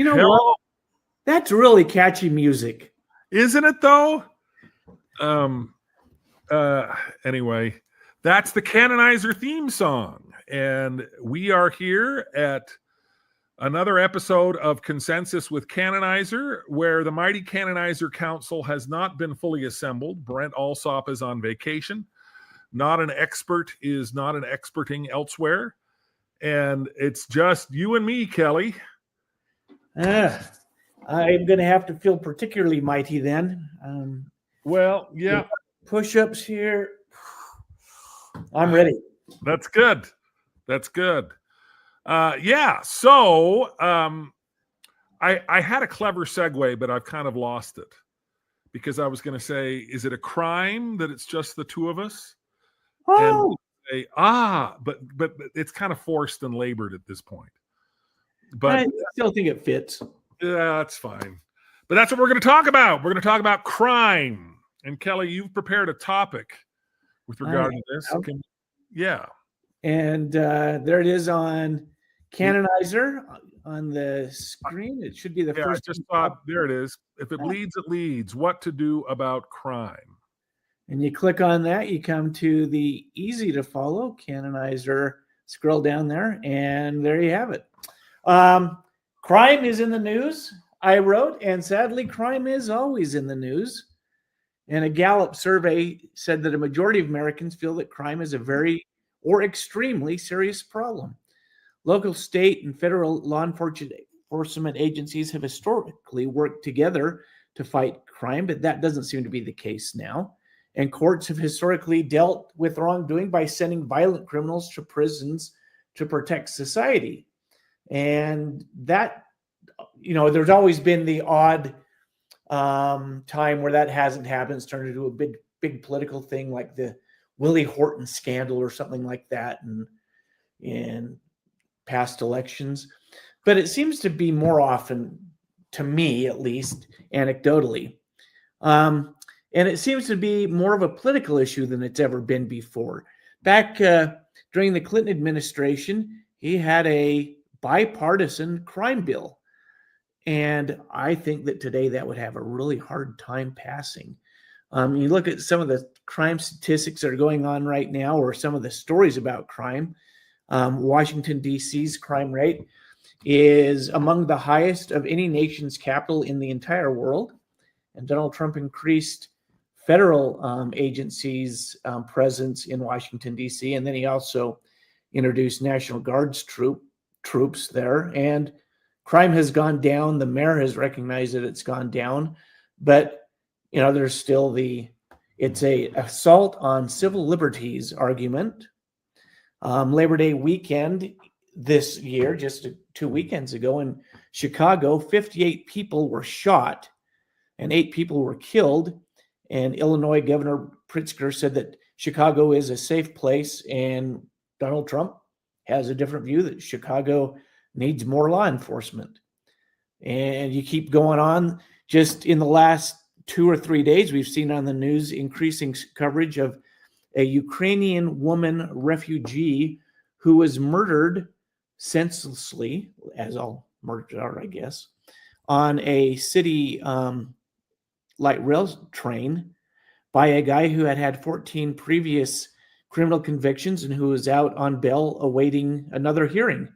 know what? That's really catchy music. Isn't it though? Anyway, that's the Canonizer theme song. And we are here at another episode of Consensus with Canonizer, where the mighty Canonizer Council has not been fully assembled. Brent Alsop is on vacation. Not an expert is not an experting elsewhere. And it's just you and me, Kelly. I'm going to have to feel particularly mighty then. Well, yeah. Push-ups here. I'm ready. That's good. That's good. Yeah. So I had a clever segue, but I've kind of lost it because I was going to say, is it a crime that it's just the two of us? Oh, and say, but it's kind of forced and labored at this point. But I still think it fits. Yeah, that's fine. But that's what we're going to talk about. We're going to talk about crime. And Kelly, you've prepared a topic with regard to this. Yeah. And there it is on Canonizer on the screen. It should be the first. I just thought, there it is. If it bleeds, it leads. What to do about crime. And you click on that, you come to the easy to follow Canonizer. Scroll down there, and there you have it. Crime is in the news, I wrote, and sadly, crime is always in the news. And a Gallup survey said that a majority of Americans feel that crime is a very or extremely serious problem. Local, state, and federal law enforcement agencies have historically worked together to fight crime, but that doesn't seem to be the case now. And courts have historically dealt with wrongdoing by sending violent criminals to prisons to protect society. And that, there's always been the odd time where that hasn't happened. It's turned into a big political thing like the Willie Horton scandal or something like that in past elections. But it seems to be more often, to me at least, anecdotally. And it seems to be more of a political issue than it's ever been before. Back during the Clinton administration, he had a bipartisan crime bill. And I think that today that would have a really hard time passing. You look at some of the crime statistics that are going on right now, or some of the stories about crime. Washington, D.C.'s crime rate is among the highest of any nation's capital in the entire world. And Donald Trump increased federal agencies' presence in Washington, D.C., and then he also introduced National Guard's troops there. And crime has gone down. The mayor has recognized that it's gone down, but there's still it's a assault on civil liberties argument. Labor Day weekend this year, just 2 weekends ago in Chicago, 58 people were shot and 8 people were killed. And Illinois Governor Pritzker said that Chicago is a safe place, and Donald Trump has a different view that Chicago needs more law enforcement. And you keep going on. Just in the last 2 or 3 days, we've seen on the news increasing coverage of a Ukrainian woman refugee who was murdered senselessly, as all murders are, I guess, on a city light rail train by a guy who had 14 previous criminal convictions and who was out on bail awaiting another hearing.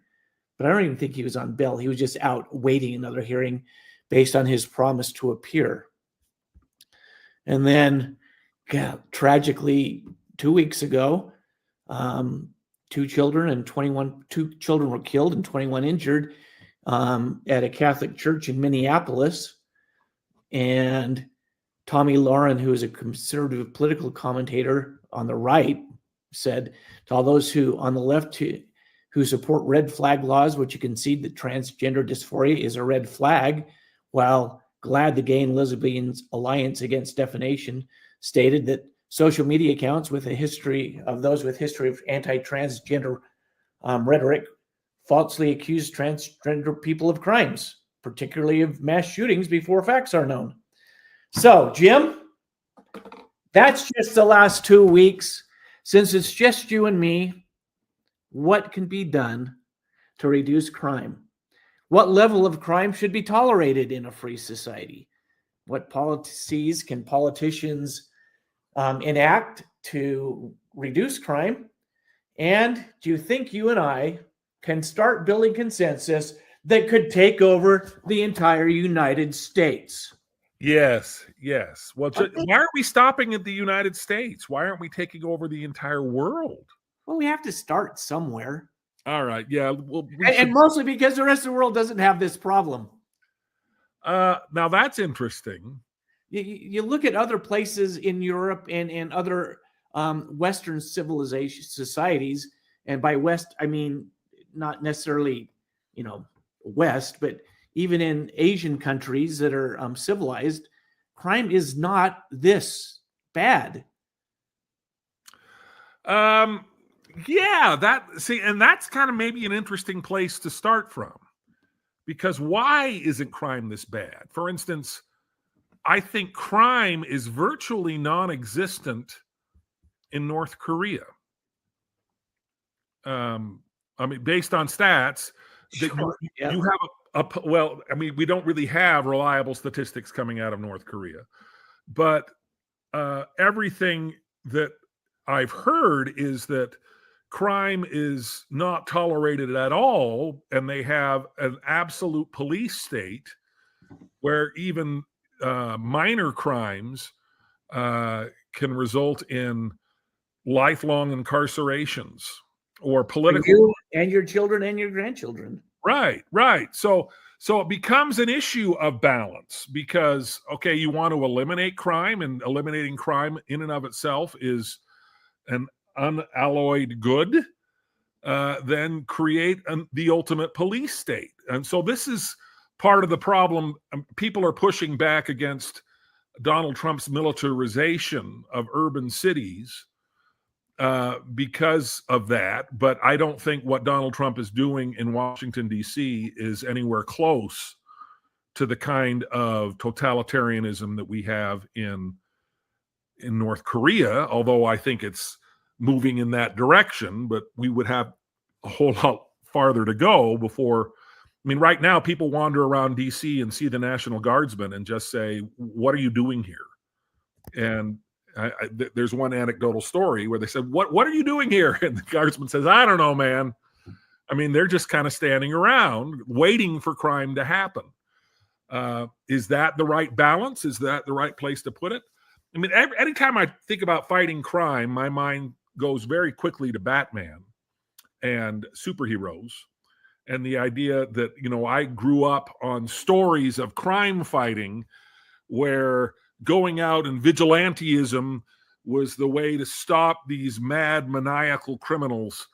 But I don't even think he was on bail. He was just out waiting another hearing based on his promise to appear. And then, tragically, 2 weeks ago, 2 children were killed and 21 injured at a Catholic church in Minneapolis. And Tommy Lauren, who is a conservative political commentator on the right, said to all those who on the left who support red flag laws, which you concede that transgender dysphoria is a red flag, while GLAAD, the Gay and Lesbian Alliance Against Defamation, stated that social media accounts with a history of anti-transgender rhetoric falsely accuse transgender people of crimes, particularly of mass shootings before facts are known. So, Jim, that's just the last 2 weeks. Since it's just you and me, what can be done to reduce crime? What level of crime should be tolerated in a free society? What policies can politicians enact to reduce crime? And do you think you and I can start building consensus that could take over the entire United States? Yes, yes. Well, Okay. why aren't we stopping at the United States? Why aren't we taking over the entire world? Well, we have to start somewhere. All right. Yeah. Well, And mostly because the rest of the world doesn't have this problem. Now that's interesting. You look at other places in Europe and other Western civilization societies, and by West I mean not necessarily, West, but even in Asian countries that are civilized, crime is not this bad. Yeah, and that's kind of maybe an interesting place to start from, because why isn't crime this bad? For instance, I think crime is virtually non-existent in North Korea. I mean, based on stats, Sure, yeah. you have well, I mean, we don't really have reliable statistics coming out of North Korea, but everything that I've heard is that crime is not tolerated at all, and they have an absolute police state where even minor crimes can result in lifelong incarcerations or political. You and your children and your grandchildren. Right. So it becomes an issue of balance, because, okay, you want to eliminate crime, and eliminating crime in and of itself is an unalloyed good. Then create the ultimate police state. And so this is part of the problem. People are pushing back against Donald Trump's militarization of urban cities because of that. But I don't think what Donald Trump is doing in Washington, D.C. is anywhere close to the kind of totalitarianism that we have in North Korea, although I think it's moving in that direction. But we would have a whole lot farther to go before. I mean, right now, people wander around D.C. and see the National Guardsmen and just say, "What are you doing here?" And there's one anecdotal story where they said, "What are you doing here?" And the Guardsman says, "I don't know, man. I mean, they're just kind of standing around waiting for crime to happen." Is that the right balance? Is that the right place to put it? I mean, anytime I think about fighting crime, my mind goes very quickly to Batman and superheroes, and the idea that, I grew up on stories of crime fighting where going out and vigilantism was the way to stop these mad, maniacal criminals.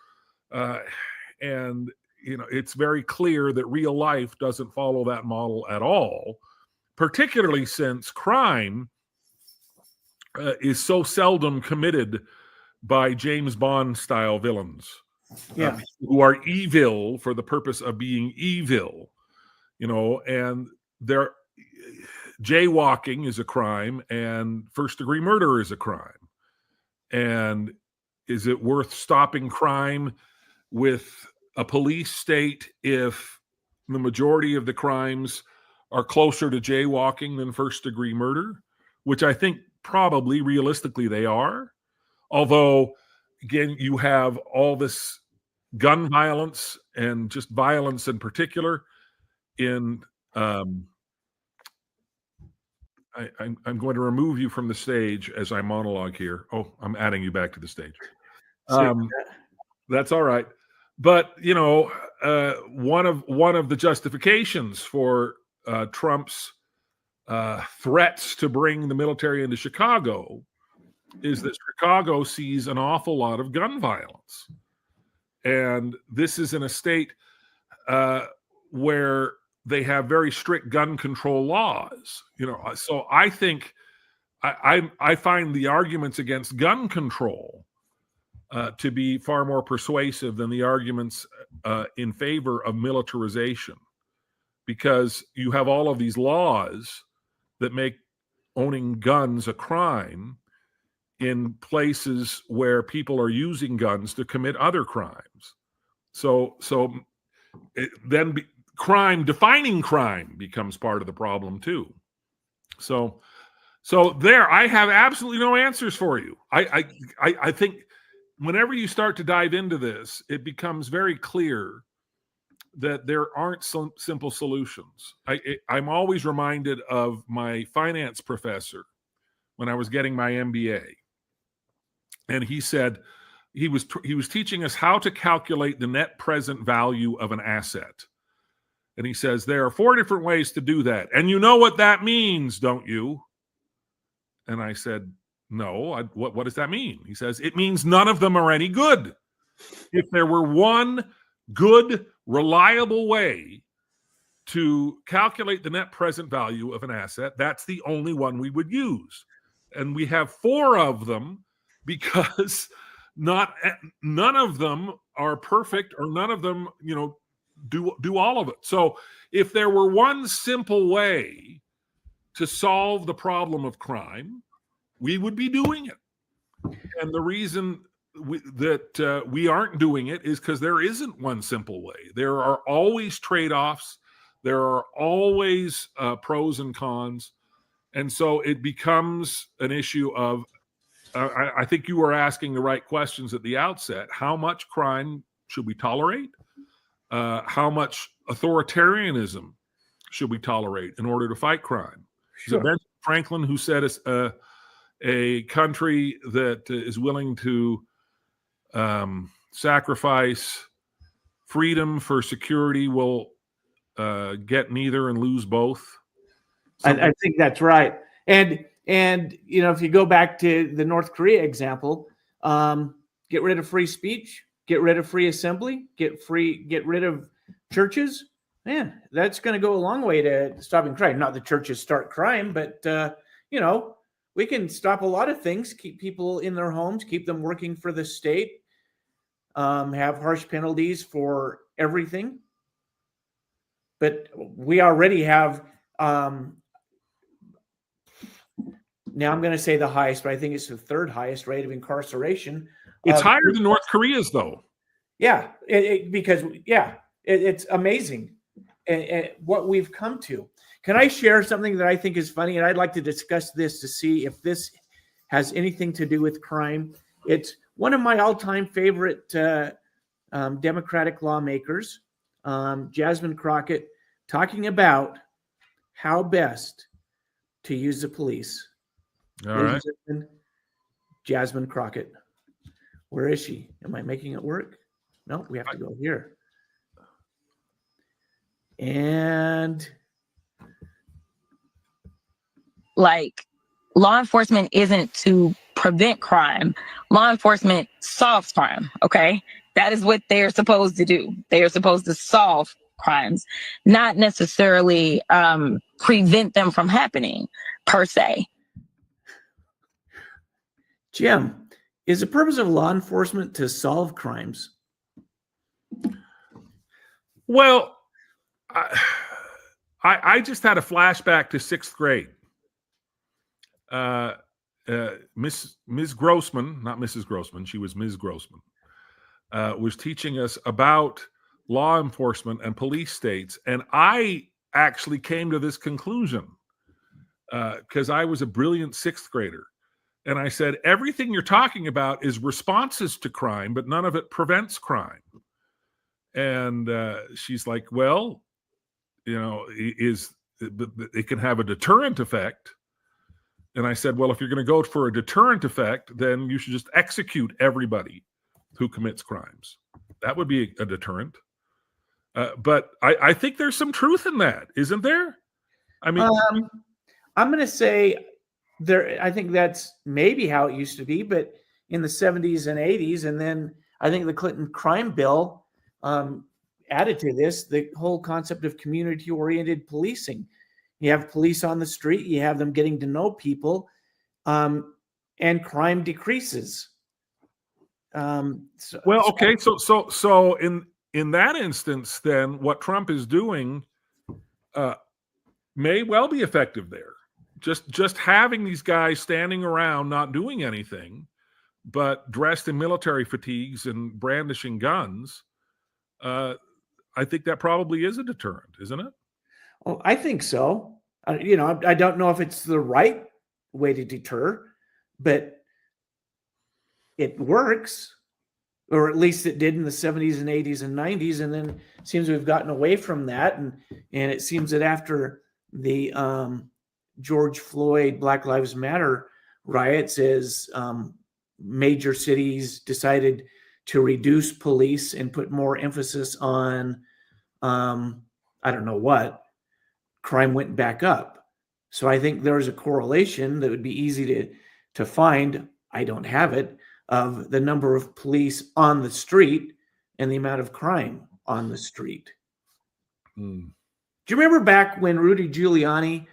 And, it's very clear that real life doesn't follow that model at all, particularly since crime is so seldom committed by James Bond style villains. Yeah. Who are evil for the purpose of being evil, and their jaywalking is a crime, and first-degree murder is a crime. And is it worth stopping crime with a police state if the majority of the crimes are closer to jaywalking than first-degree murder? Which I think probably realistically they are. Although, again, you have all this gun violence and just violence in particular in I'm going to remove you from the stage as I monologue here. Oh, I'm adding you back to the stage. That's all right. But, one of the justifications for Trump's threats to bring the military into Chicago is that Chicago sees an awful lot of gun violence. And this is in a state where they have very strict gun control laws. So I think I find the arguments against gun control to be far more persuasive than the arguments in favor of militarization, because you have all of these laws that make owning guns a crime in places where people are using guns to commit other crimes. So it then defining crime becomes part of the problem too. So there, I have absolutely no answers for you. I think whenever you start to dive into this, it becomes very clear that there aren't some simple solutions. I'm always reminded of my finance professor when I was getting my MBA, and he said he was teaching us how to calculate the net present value of an asset. And he says there are 4 different ways to do that, and you know what that means, don't you? And I said, no. What does that mean? He says it means none of them are any good. If there were one good, reliable way to calculate the net present value of an asset, that's the only one we would use. And we have 4 of them because none of them are perfect, or none of them, do all of it. So if there were one simple way to solve the problem of crime, we would be doing it. And the reason we aren't doing it is because there isn't one simple way. There are always trade-offs. There are always pros and cons. And so it becomes an issue of, I think you were asking the right questions at the outset. How much crime should we tolerate? How much authoritarianism should we tolerate in order to fight crime? Sure. Benjamin Franklin, who said a country that is willing to sacrifice freedom for security will get neither and lose both. I think that's right. And if you go back to the North Korea example, get rid of free speech, get rid of free assembly, get rid of churches. Man, that's going to go a long way to stopping crime. Not the churches start crime, but we can stop a lot of things, keep people in their homes, keep them working for the state, have harsh penalties for everything. But we already have, now I'm going to say the highest, but I think it's the 3rd highest rate of incarceration. It's higher than North Korea's, though. Yeah, because it's amazing and what we've come to. Can I share something that I think is funny? And I'd like to discuss this to see if this has anything to do with crime. It's one of my all-time favorite Democratic lawmakers, Jasmine Crockett, talking about how best to use the police. All right. Jasmine Crockett. Where is she? Am I making it work? No, we have to go here. And law enforcement isn't to prevent crime. Law enforcement solves crime. Okay. That is what they're supposed to do. They are supposed to solve crimes, not necessarily prevent them from happening per se. Jim, is the purpose of law enforcement to solve crimes? Well, I just had a flashback to 6th grade. Ms. Grossman, not Mrs. Grossman, she was Ms. Grossman, was teaching us about law enforcement and police states. And I actually came to this conclusion because I was a brilliant 6th grader. And I said, everything you're talking about is responses to crime, but none of it prevents crime. And she's like, well, it can have a deterrent effect. And I said, well, if you're going to go for a deterrent effect, then you should just execute everybody who commits crimes. That would be a deterrent. But I think there's some truth in that, isn't there? I mean, I'm going to say I think that's maybe how it used to be, but in the 70s and 80s, and then I think the Clinton crime bill added to this, the whole concept of community-oriented policing. You have police on the street, you have them getting to know people, and crime decreases. So in that instance, then what Trump is doing may well be effective there. Just having these guys standing around not doing anything, but dressed in military fatigues and brandishing guns. I think that probably is a deterrent, isn't it? Well, I think so. I don't know if it's the right way to deter, but it works, or at least it did in the 70s and 80s and 90s. And then it seems we've gotten away from that. And it seems that after the George Floyd Black Lives Matter riots, as major cities decided to reduce police and put more emphasis on, I don't know what, crime went back up. So I think there's a correlation that would be easy to find. I don't have it, of the number of police on the street and the amount of crime on the street. Do you remember back when Rudy Giuliani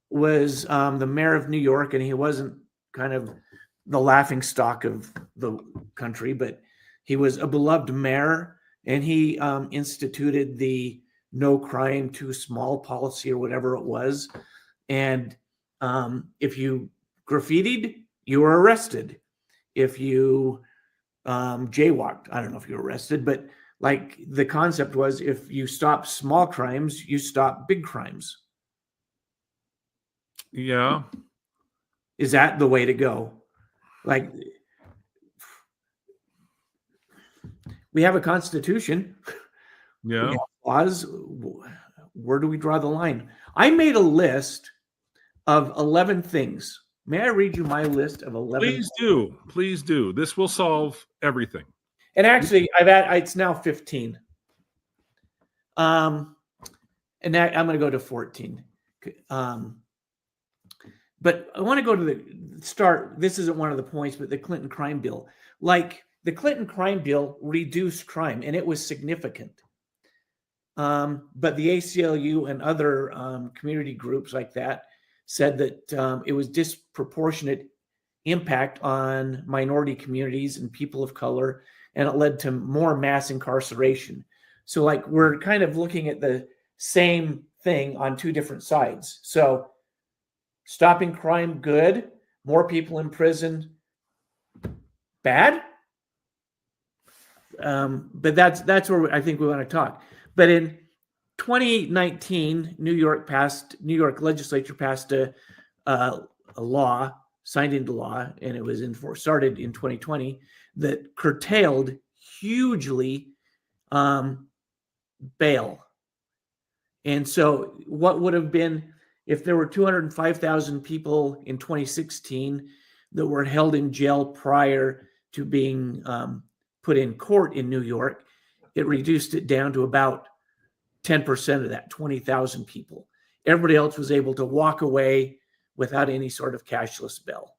was the mayor of New York, and he wasn't kind of the laughing stock of the country, but he was a beloved mayor, and he instituted the no crime too small policy, or whatever it was. And if you graffitied, you were arrested. If you jaywalked, I don't know if you were arrested, but like the concept was, if you stop small crimes, you stop big crimes. Yeah. Is that the way to go? Like, we have a constitution. Yeah. We have laws. Where do we draw the line? I made a list of 11 things. May I read you my list of 11? Please do. Please do. This will solve everything. And actually, it's now 15. And that, I'm going to go to 14. But I want to go to the start. This isn't one of the points, but the Clinton crime bill. Like, the Clinton crime bill reduced crime, and it was significant. But the ACLU and other community groups like that said that it was disproportionate impact on minority communities and people of color, and it led to more mass incarceration. So, like, we're kind of looking at the same thing on two different sides. So, stopping crime, good. More people in prison, bad. But that's where I think we want to talk. But in 2019, New York legislature passed a law, signed into law, and it was started in 2020, that curtailed hugely bail. And so what would have been, if there were 205,000 people in 2016 that were held in jail prior to being put in court in New York, it reduced it down to about 10% of that, 20,000 people. Everybody else was able to walk away without any sort of cashless bail.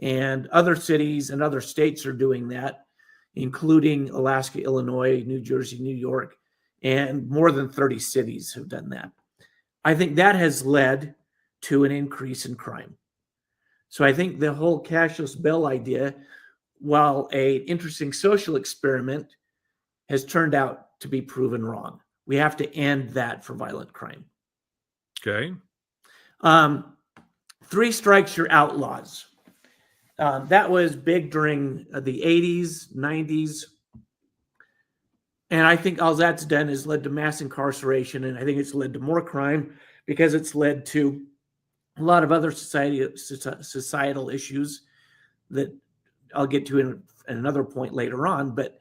And other cities and other states are doing that, including Alaska, Illinois, New Jersey, New York, and more than 30 cities have done that. I think that has led to an increase in crime. So I think the whole cashless bail idea, while an interesting social experiment, has turned out to be proven wrong. We have to end that for violent crime. Okay. 3 strikes, you're outlaws. That was big during the 80s, 90s. And I think all that's done is led to mass incarceration. And I think it's led to more crime because it's led to a lot of other societal issues that I'll get to in another point later on. But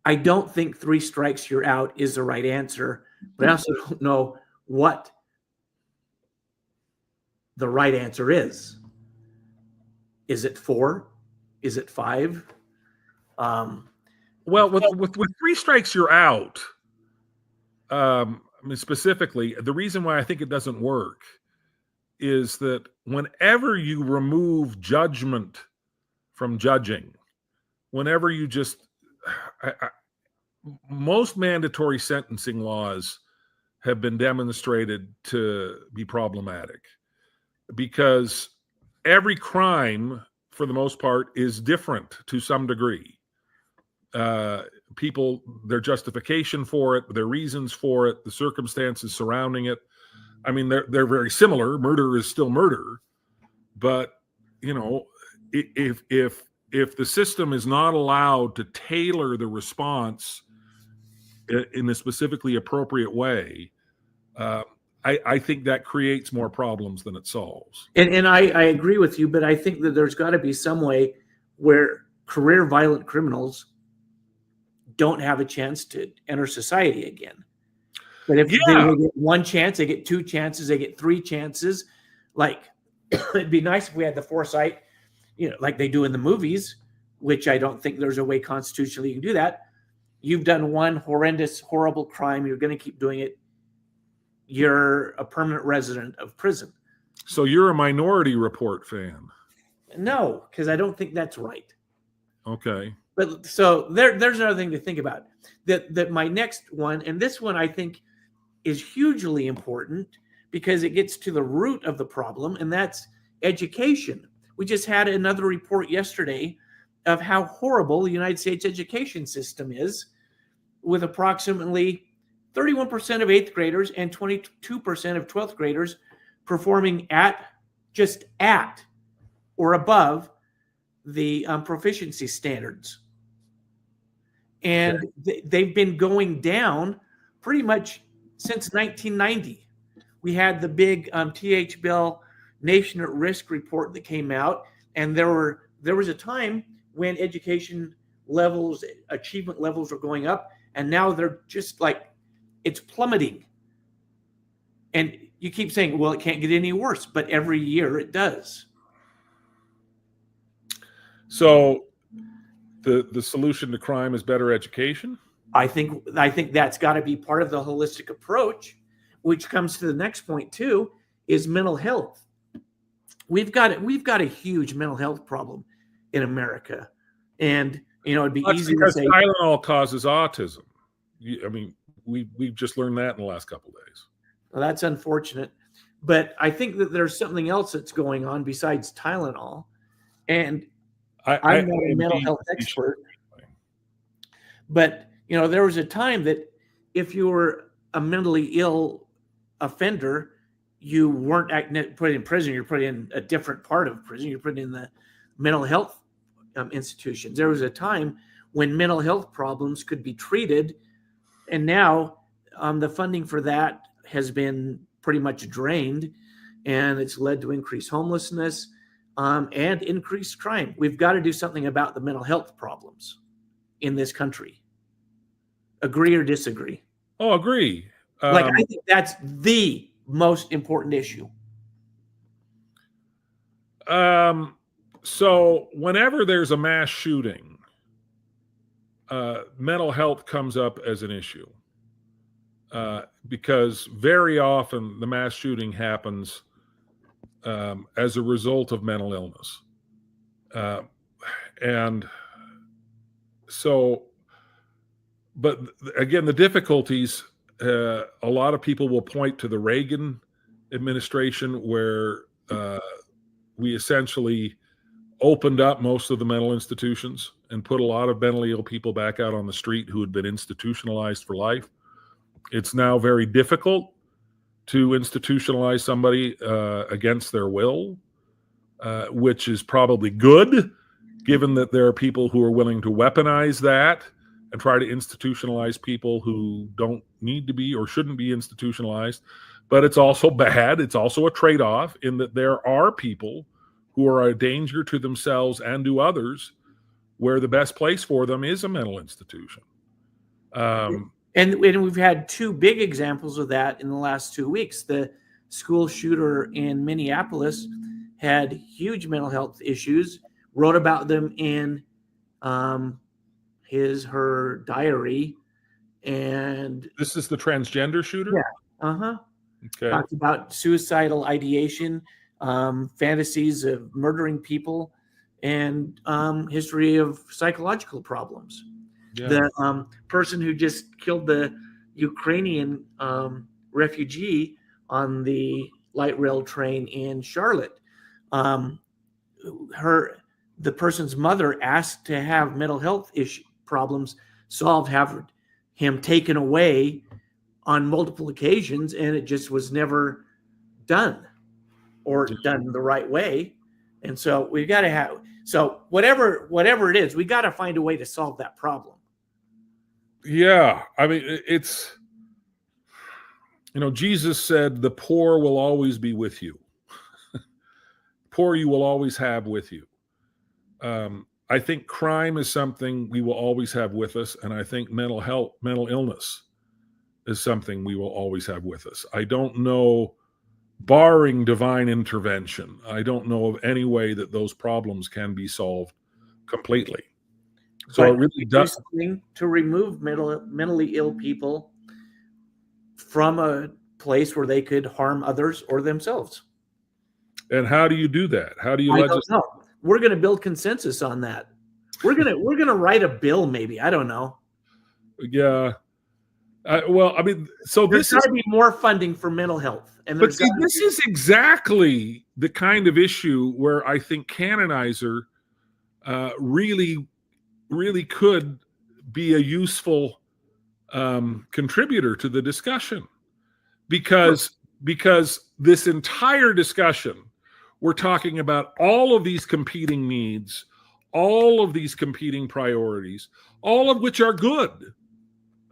I don't think 3 strikes, you're out is the right answer. But I also don't know what the right answer is. Is it 4? Is it 5? Well, with 3 strikes, you're out. I mean, specifically, the reason why I think it doesn't work is that whenever you remove judgment from judging, whenever you just most mandatory sentencing laws have been demonstrated to be problematic because every crime, for the most part, is different to some degree. People, their justification for it, their reasons for it, the circumstances surrounding it. I mean, they're very similar. Murder is still murder, but you know, if the system is not allowed to tailor the response in a specifically appropriate way, I think that creates more problems than it solves. And I agree with you, but I think that there's got to be some way where career violent criminals don't have a chance to enter society again. But if they get one chance, they get two chances, they get three chances. Like, it'd be nice if we had the foresight, like they do in the movies, which I don't think there's a way constitutionally you can do that. You've done one horrendous, horrible crime. You're going to keep doing it. You're a permanent resident of prison. So you're a Minority Report fan? No, because I don't think that's right. Okay. But so there's another thing to think about. That my next one, and this one I think is hugely important because it gets to the root of the problem, and that's education. We just had another report yesterday of how horrible the United States education system is, with approximately 31% of 8th graders and 22% of 12th graders performing at or above the proficiency standards. And they've been going down pretty much since 1990. We had the big T.H. Bell Nation at Risk report that came out, and there was a time when education levels, achievement levels were going up, and now they're just like, it's plummeting. And you keep saying, well, it can't get any worse, but every year it does. So the solution to crime is better education? I think that's got to be part of the holistic approach, which comes to the next point too, is mental health. We've got a huge mental health problem in America. And it'd be easy to say Tylenol causes autism. We've just learned that in the last couple of days. Well, that's unfortunate. But I think that there's something else that's going on besides Tylenol. And I'm not a mental health expert. But, there was a time that if you were a mentally ill offender, you weren't put in prison. You're put in a different part of prison. You're put in the mental health institutions. There was a time when mental health problems could be treated. And now the funding for that has been pretty much drained, and it's led to increased homelessness and increased crime. We've got to do something about the mental health problems in this country. Agree or disagree? Oh, agree. I think that's the most important issue. So whenever there's a mass shooting, mental health comes up as an issue. Because very often the mass shooting happens as a result of mental illness. And so, but again, the difficulties, a lot of people will point to the Reagan administration where we essentially opened up most of the mental institutions and put a lot of mentally ill people back out on the street who had been institutionalized for life. It's now very difficult to institutionalize somebody against their will, which is probably good, given that there are people who are willing to weaponize that and try to institutionalize people who don't need to be or shouldn't be institutionalized. But it's also bad. It's also a trade-off in that there are people who are a danger to themselves and to others where the best place for them is a mental institution. And we've had two big examples of that in the last 2 weeks. The school shooter in Minneapolis had huge mental health issues, wrote about them in her diary. And this is the transgender shooter? Yeah. Okay. Talked about suicidal ideation, fantasies of murdering people, and history of psychological problems. Yeah. The person who just killed the Ukrainian refugee on the light rail train in Charlotte, the person's mother asked to have mental health problems solved, have him taken away on multiple occasions, and it just was never done or done the right way. And so we've got to have, so whatever it is, we got to find a way to solve that problem. Yeah, I mean, it's, Jesus said, the poor will always be with you. Poor you will always have with you. I think crime is something we will always have with us. And I think mental illness is something we will always have with us. I don't know, barring divine intervention, I don't know of any way that those problems can be solved completely. So But it really do does. something to remove mentally ill people from a place where they could harm others or themselves. And how do you do that? How do you I don't legislate? know. We're going to build consensus on that. We're gonna write a bill, maybe. I don't know. Yeah. Well, I mean, so There's this got is, to be more funding for mental health, and but there's see, gotta this be- is exactly the kind of issue where I think Canonizer really, really could be a useful contributor to the discussion, because this entire discussion, we're talking about all of these competing needs, all of these competing priorities, all of which are good,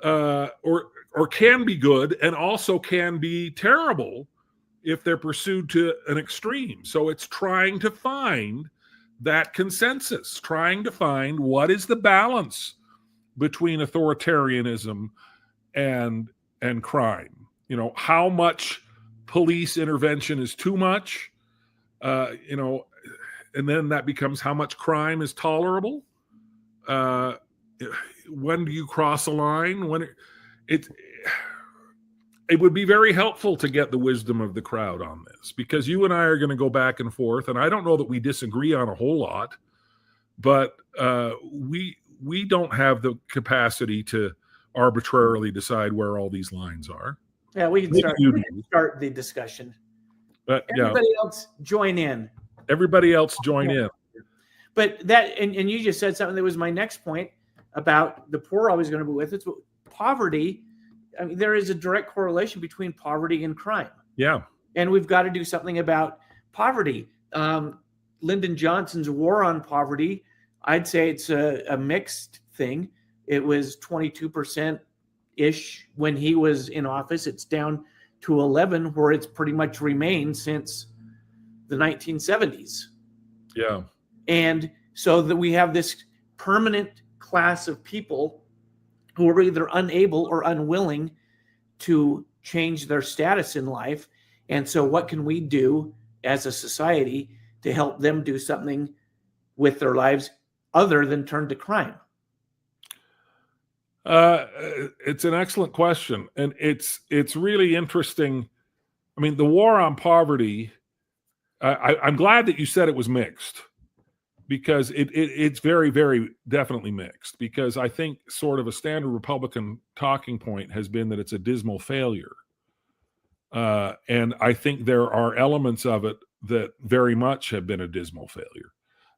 or can be good, and also can be terrible if they're pursued to an extreme. So it's trying to find that consensus, trying to find what is the balance between authoritarianism and crime. How much police intervention is too much, and then that becomes how much crime is tolerable. When do you cross a line? When it would be very helpful to get the wisdom of the crowd on this, because you and I are going to go back and forth, and I don't know that we disagree on a whole lot, but we don't have the capacity to arbitrarily decide where all these lines are. Yeah, we can start the discussion. But Everybody else join in. Everybody else join in. But that, and you just said something that was my next point about the poor always going to be with us. Poverty, I mean, there is a direct correlation between poverty and crime. Yeah. And we've got to do something about poverty. Lyndon Johnson's war on poverty, I'd say it's a mixed thing. It was 22%-ish when he was in office. It's down to 11, where it's pretty much remained since the 1970s. Yeah. And so that we have this permanent class of people who are either unable or unwilling to change their status in life. And so what can we do as a society to help them do something with their lives other than turn to crime? It's an excellent question. And it's really interesting. I mean, the war on poverty, I'm glad that you said it was mixed, because it's very, very definitely mixed, because I think sort of a standard Republican talking point has been that it's a dismal failure. And I think there are elements of it that very much have been a dismal failure.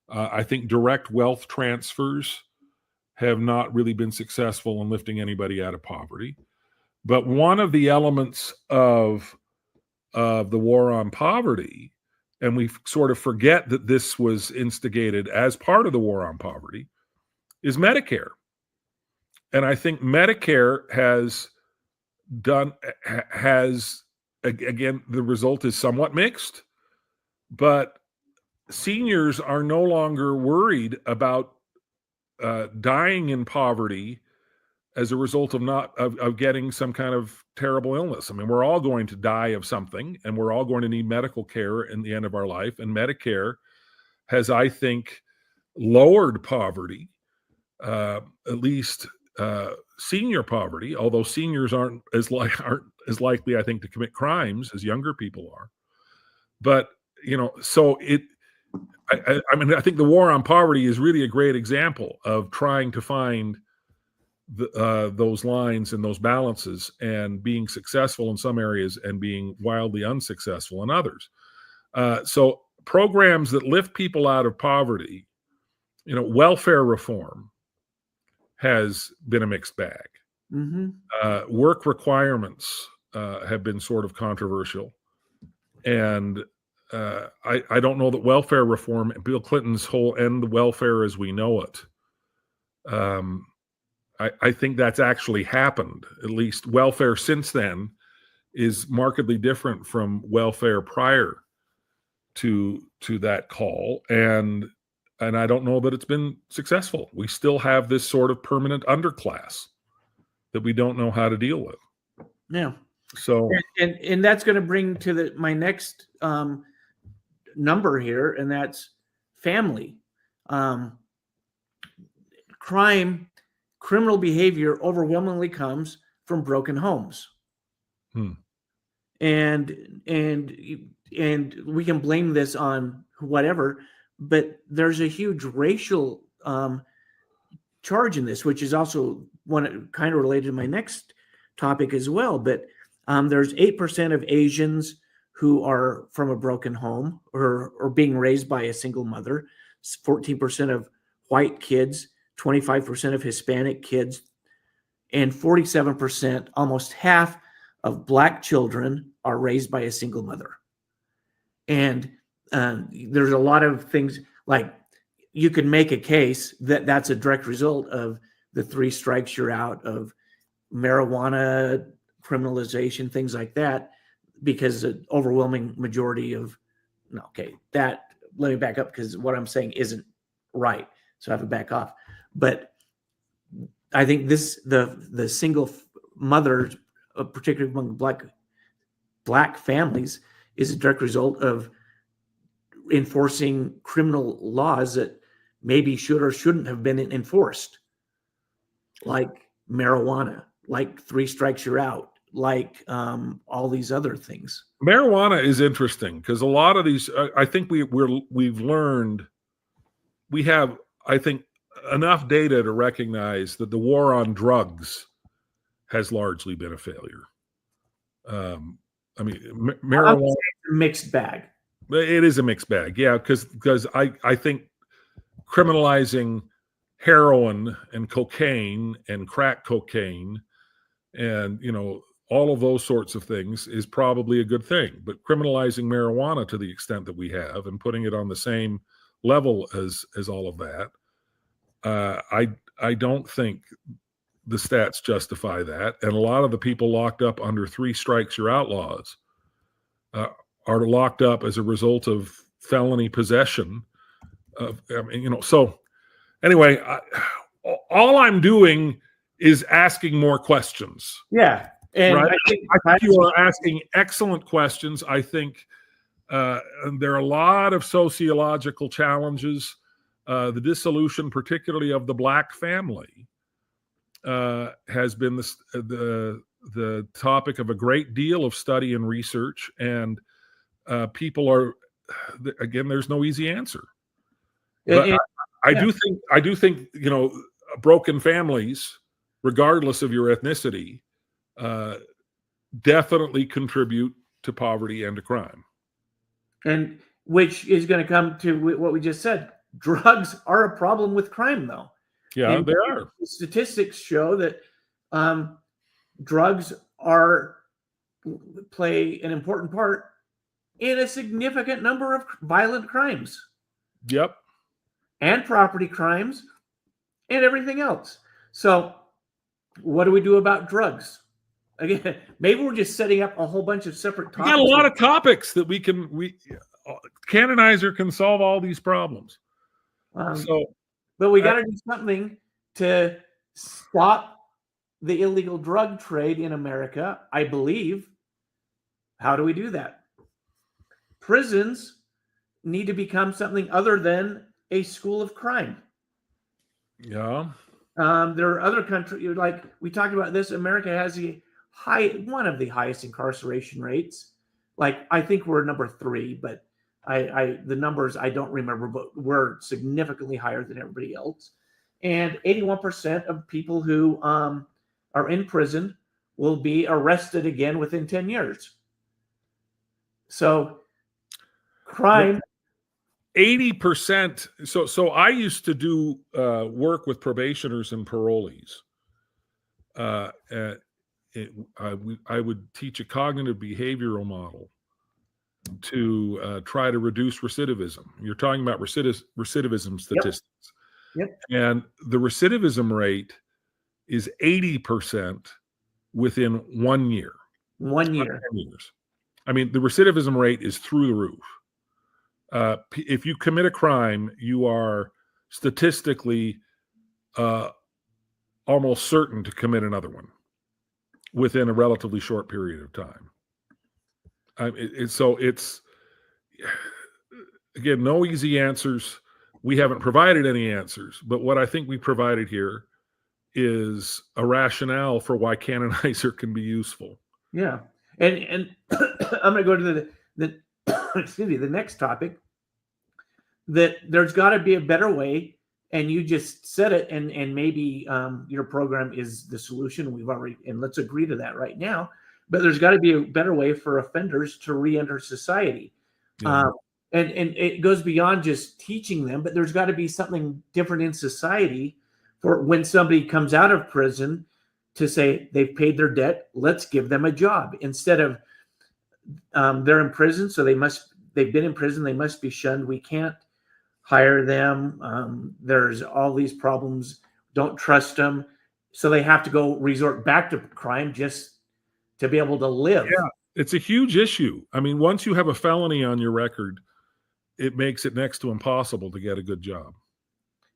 I think direct wealth transfers have not really been successful in lifting anybody out of poverty. But one of the elements of the war on poverty, and we sort of forget that this was instigated as part of the war on poverty, is Medicare. And I think Medicare has, again, the result is somewhat mixed, but seniors are no longer worried about dying in poverty as a result of getting some kind of terrible illness. I mean, we're all going to die of something, and we're all going to need medical care in the end of our life. And Medicare has, I think, lowered poverty, at least senior poverty, although seniors aren't as likely, I think, to commit crimes as younger people are. But, so I mean, I think the war on poverty is really a great example of trying to find those lines and those balances, and being successful in some areas and being wildly unsuccessful in others. So programs that lift people out of poverty, welfare reform has been a mixed bag. Mm-hmm. Work requirements have been sort of controversial. And I don't know that welfare reform, Bill Clinton's whole end welfare as we know it, I think that's actually happened. At least welfare since then is markedly different from welfare prior to that call, and I don't know that it's been successful. We still have this sort of permanent underclass that we don't know how to deal with. Yeah. So, and that's going to bring to my next number here, and that's family. Criminal behavior overwhelmingly comes from broken homes. And we can blame this on whatever, but there's a huge racial charge in this, which is also one kind of related to my next topic as well. But there's 8% of Asians who are from a broken home or being raised by a single mother, 14% of white kids, 25% of Hispanic kids, and 47%, almost half of Black children are raised by a single mother. And there's a lot of things, like you could make a case that that's a direct result of the 3 strikes you're out, of marijuana criminalization, things like that, because the overwhelming majority of, let me back up, because what I'm saying isn't right. So I have to back off. But I think the single mothers, particularly among black families, is a direct result of enforcing criminal laws that maybe should or shouldn't have been enforced, like marijuana, like 3 strikes you're out, like all these other things. Marijuana is interesting because a lot of these, I think we've learned, we have, I think, enough data to recognize that the war on drugs has largely been a failure. Marijuana, mixed bag. It is a mixed bag, yeah, because I think criminalizing heroin and cocaine and crack cocaine and all of those sorts of things is probably a good thing. But criminalizing marijuana to the extent that we have and putting it on the same level as all of that, I don't think the stats justify that. And a lot of the people locked up under 3 strikes you're outlaws are locked up as a result of felony possession of, so anyway, all I'm doing is asking more questions. Yeah. And right? I think you are asking excellent questions. I think there are a lot of sociological challenges. The dissolution, particularly of the Black family, has been the topic of a great deal of study and research. And people are, again, there's no easy answer. But I do think broken families, regardless of your ethnicity, definitely contribute to poverty and to crime. And which is going to come to what we just said. Drugs are a problem with crime, though. Yeah, and they are. Statistics show that drugs play an important part in a significant number of violent crimes. Yep. And property crimes and everything else. So what do we do about drugs? Again, maybe we're just setting up a whole bunch of separate topics. We got a lot of topics that Canonizer can solve all these problems. But we got to do something to stop the illegal drug trade in America, I believe. How do we do that? Prisons need to become something other than a school of crime. Yeah. There are other countries, like we talked about this. America has one of the highest incarceration rates. Like, I think we're number 3, but the numbers I don't remember, but we're significantly higher than everybody else. And 81% of people who are in prison will be arrested again within 10 years. So crime. 80%. So I used to do work with probationers and parolees. I would teach a cognitive behavioral model to try to reduce recidivism. You're talking about recidivism statistics. Yep. And the recidivism rate is 80% within 1 year. 1 year. 10 years. I mean, the recidivism rate is through the roof. If you commit a crime, you are statistically almost certain to commit another one within a relatively short period of time. So it's, again, no easy answers. We haven't provided any answers, but what I think we provided here is a rationale for why Canonizer can be useful. Yeah. And I'm going to go to the excuse me, the next topic, that there's got to be a better way. And you just said it, and maybe your program is the solution. And let's agree to that right now. But there's got to be a better way for offenders to re-enter society. Yeah. And it goes beyond just teaching them, but there's got to be something different in society for when somebody comes out of prison to say they've paid their debt, let's give them a job instead of they're in prison, so they've been in prison, they must be shunned. We can't hire them. There's all these problems. Don't trust them. So they have to go resort back to crime just to be able to live. Yeah, it's a huge issue. I mean, once you have a felony on your record, it makes it next to impossible to get a good job.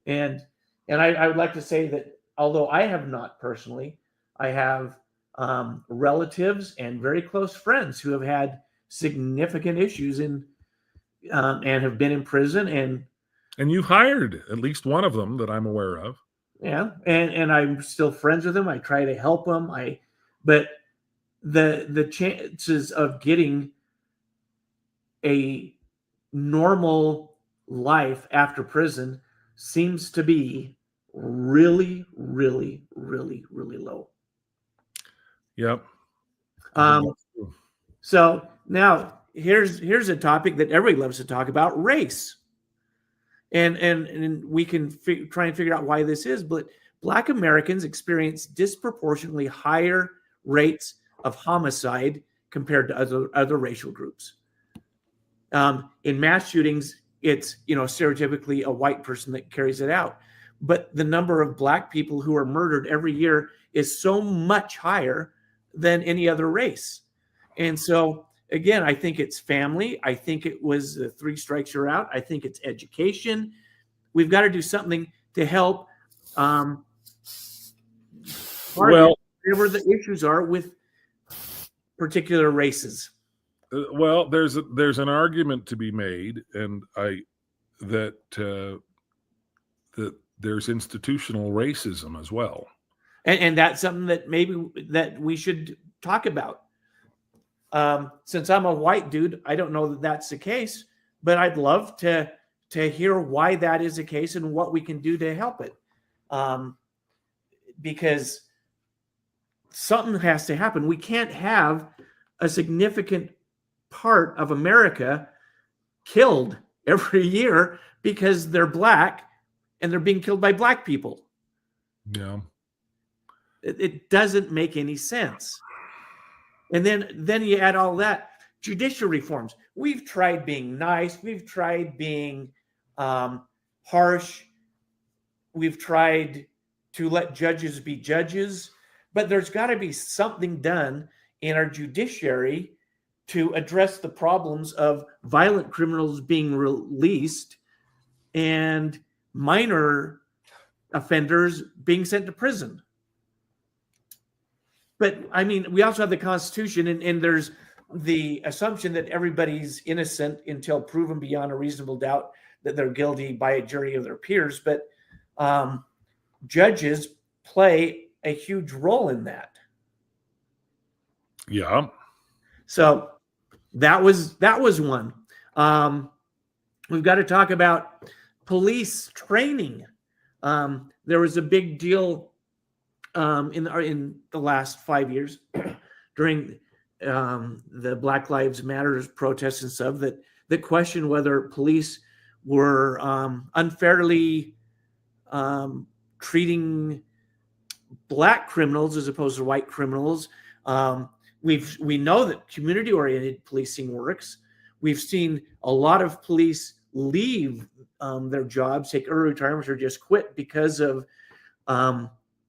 And I would like to say that although I have not personally, I have relatives and very close friends who have had significant issues and have been in prison. And you've hired at least one of them that I'm aware of. Yeah, and I'm still friends with them. I try to help them. But the chances of getting a normal life after prison seems to be really, really, really, really low. Yep. So now here's a topic that everybody loves to talk about: race. And we can try and figure out why this is, but Black Americans experience disproportionately higher rates of homicide compared to other racial groups. In mass shootings, it's stereotypically a white person that carries it out, but the number of Black people who are murdered every year is so much higher than any other race. And so again, I think it's family. I think it was the 3 strikes you're out. I think it's education. We've got to do something to help. Whatever the issues are with particular races. Well, there's an argument to be made, and that there's institutional racism as well, and that's something that maybe that we should talk about. Since I'm a white dude, I don't know that that's the case, but I'd love to hear why that is the case and what we can do to help it. Because something has to happen. We can't have a significant part of America killed every year because they're Black and they're being killed by Black people. Yeah. It doesn't make any sense. And then you add all that judicial reforms. We've tried being nice. We've tried being harsh. We've tried to let judges be judges, but there's got to be something done in our judiciary to address the problems of violent criminals being released and minor offenders being sent to prison. But I mean, we also have the Constitution, and there's the assumption that everybody's innocent until proven beyond a reasonable doubt that they're guilty by a jury of their peers. But judges play a huge role in that. Yeah. So that was one. We've got to talk about police training. There was a big deal in the last 5 years during the Black Lives Matter protests and stuff that questioned whether police were unfairly treating Black criminals as opposed to white criminals. We know that community-oriented policing works. We've seen a lot of police leave their jobs, take early retirement, or just quit because of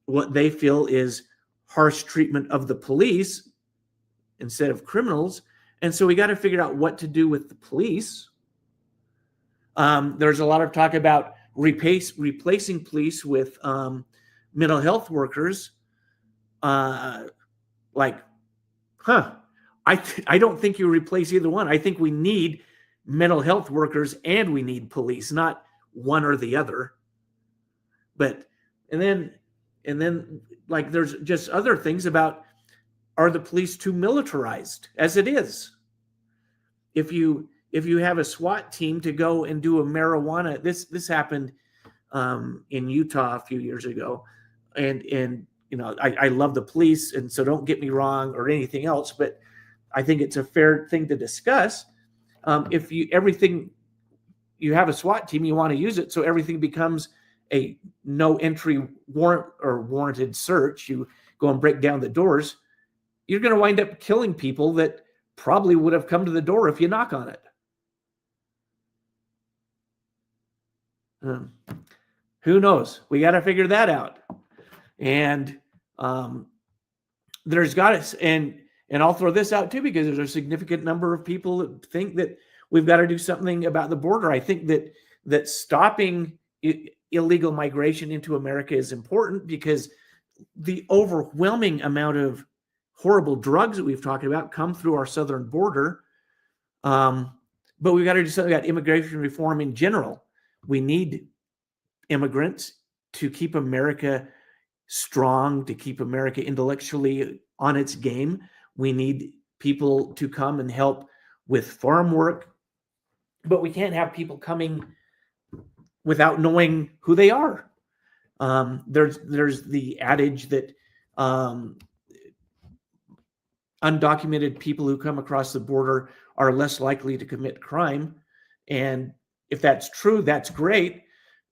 what they feel is harsh treatment of the police instead of criminals. And so we got to figure out what to do with the police. There's a lot of talk about replacing police with mental health workers. I don't think you replace either one. I think we need mental health workers and we need police, not one or the other. But and then like there's just other things about, are the police too militarized as it is? If you have a SWAT team to go and do a marijuana, this happened in Utah a few years ago, and you know, I love the police, and so don't get me wrong or anything else, but I think it's a fair thing to discuss. If you have a SWAT team, you want to use it, so everything becomes a no entry warrant or warranted search. You go and break down the doors. You're going to wind up killing people that probably would have come to the door if you knock on it. Who knows? We got to figure that out. And there's got to, and I'll throw this out too, because there's a significant number of people that think that we've got to do something about the border. I think that stopping illegal migration into America is important, because the overwhelming amount of horrible drugs that we've talked about come through our southern border. But we've got to do something about immigration reform in general. We need immigrants to keep America strong, to keep America intellectually on its game. We need people to come and help with farm work, but we can't have people coming without knowing who they are. There's the adage that undocumented people who come across the border are less likely to commit crime. And if that's true, that's great.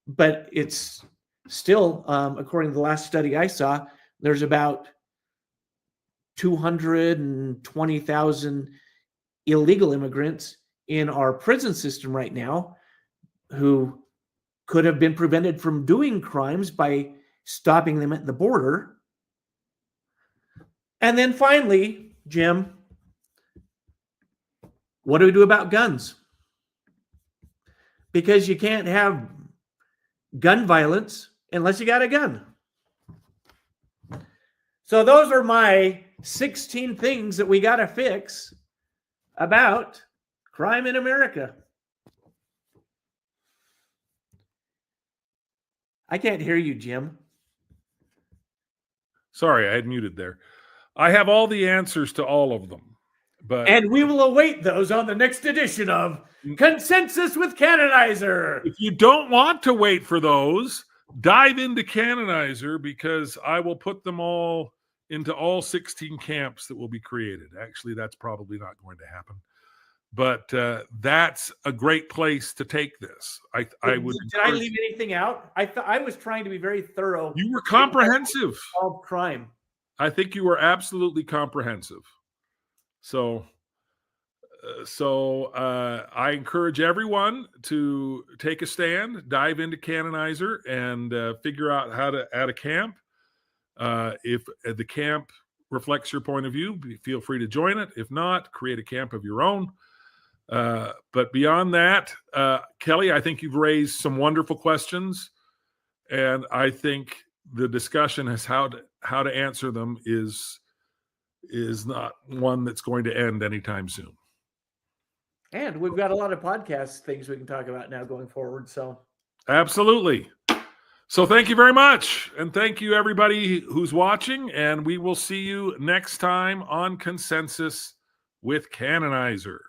But it's still, according to the last study I saw, there's about 220,000 illegal immigrants in our prison system right now who could have been prevented from doing crimes by stopping them at the border. And then finally, Jim, what do we do about guns? Because you can't have gun violence unless you got a gun. So those are my 16 things that we got to fix about crime in America. I can't hear you, Jim. Sorry, I had muted there. I have all the answers to all of them, and we will await those on the next edition of Consensus with Canonizer. If you don't want to wait for those, dive into Canonizer, because I will put them all into all 16 camps that will be created. Actually, that's probably not going to happen, but that's a great place to take this. I would. Did I leave anything out? I was trying to be very thorough. You were comprehensive. Of crime. I think you were absolutely comprehensive. So I encourage everyone to take a stand, dive into Canonizer, and figure out how to add a camp. If the camp reflects your point of view, feel free to join it. If not, create a camp of your own. But beyond that, Kelly, I think you've raised some wonderful questions, and I think the discussion as how to answer them is not one that's going to end anytime soon. And we've got a lot of podcast things we can talk about now going forward. So absolutely. So thank you very much. And thank you everybody who's watching. And we will see you next time on Consensus with Canonizer.